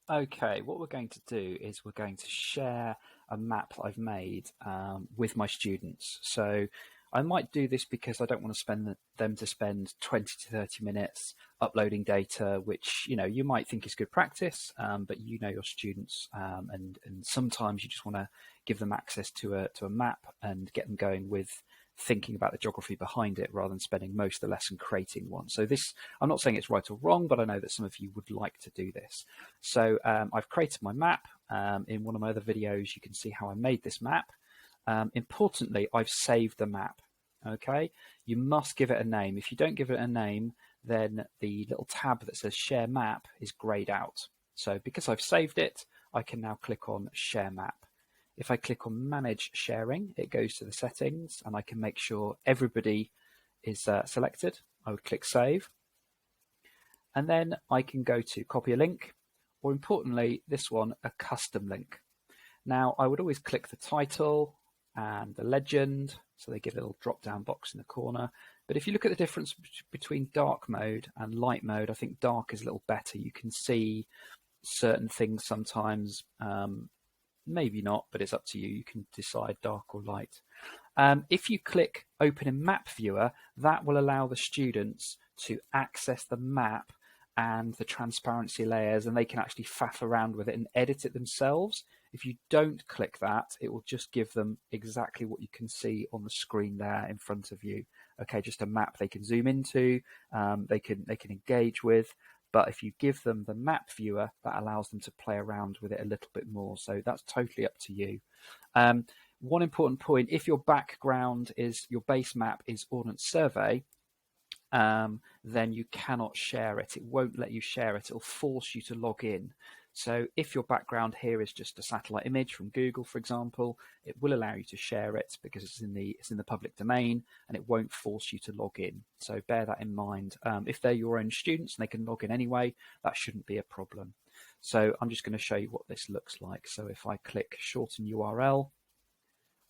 Okay, what we're going to do is we're going to share a map that I've made with my students. So I might do this because I don't want to spend them to spend 20 to 30 minutes uploading data, which you might think is good practice, but your students, and sometimes you just want to give them access to a map and get them going with thinking about the geography behind it rather than spending most of the lesson creating one. So this, I'm not saying it's right or wrong, but I know that some of you would like to do this. So I've created my map. In one of my other videos, you can see how I made this map. Importantly, I've saved the map. Okay, you must give it a name. If you don't give it a name, then the little tab that says Share Map is grayed out. So because I've saved it, I can now click on Share Map. If I click on Manage Sharing, it goes to the settings and I can make sure everybody is selected. I would click Save. And then I can go to Copy a Link, or importantly, this one, a custom link. Now, I would always click the title and the legend, so they get a little drop-down box in the corner. But if you look at the difference between dark mode and light mode, I think dark is a little better. You can see certain things sometimes, maybe not, but it's up to you. You can decide dark or light. If you click Open in Map Viewer, that will allow the students to access the map and the transparency layers, and they can actually faff around with it and edit it themselves. If you don't click that, it will just give them exactly what you can see on the screen there in front of you. Okay, just a map they can zoom into, they can engage with. But if you give them the map viewer, that allows them to play around with it a little bit more. So that's totally up to you. One important point, if your background is, your base map is Ordnance Survey, then you cannot share it. It won't let you share it. It'll force you to log in. So if your background here is just a satellite image from Google, for example, it will allow you to share it because it's in the public domain, and it won't force you to log in. So bear that in mind. If they're your own students and they can log in anyway, that shouldn't be a problem. So I'm just going to show you what this looks like. So if I click shorten URL,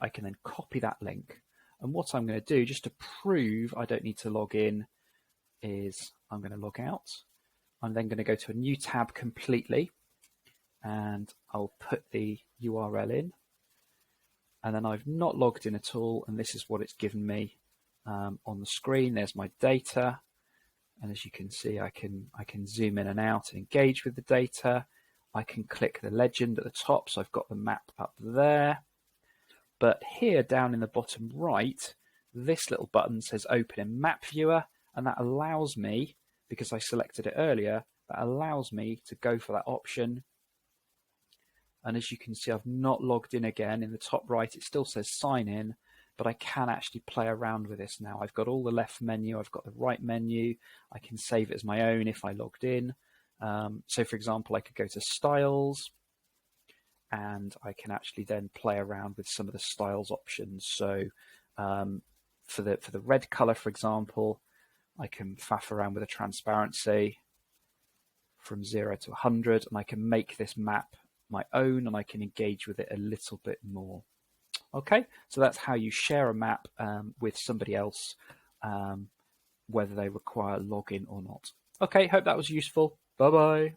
I can then copy that link. And what I'm going to do, just to prove I don't need to log in, is I'm going to log out. I'm then going to go to a new tab completely, and I'll put the URL in. And then I've not logged in at all, and this is what it's given me on the screen. There's my data, and as you can see, I can zoom in and out and engage with the data. I can click the legend at the top, so I've got the map up there. But here down in the bottom right, this little button says Open in Map Viewer, and that allows me, because I selected it earlier, that allows me to go for that option. And as you can see, I've not logged in again. In the top right, it still says sign in, but I can actually play around with this now. I've got all the left menu, I've got the right menu. I can save it as my own if I logged in. So for example, I could go to styles, and I can actually then play around with some of the styles options. So for the red color, for example, I can faff around with a transparency from 0 to 100, and I can make this map my own, and I can engage with it a little bit more. Okay, so that's how you share a map with somebody else, whether they require login or not. Okay, hope that was useful. Bye-bye.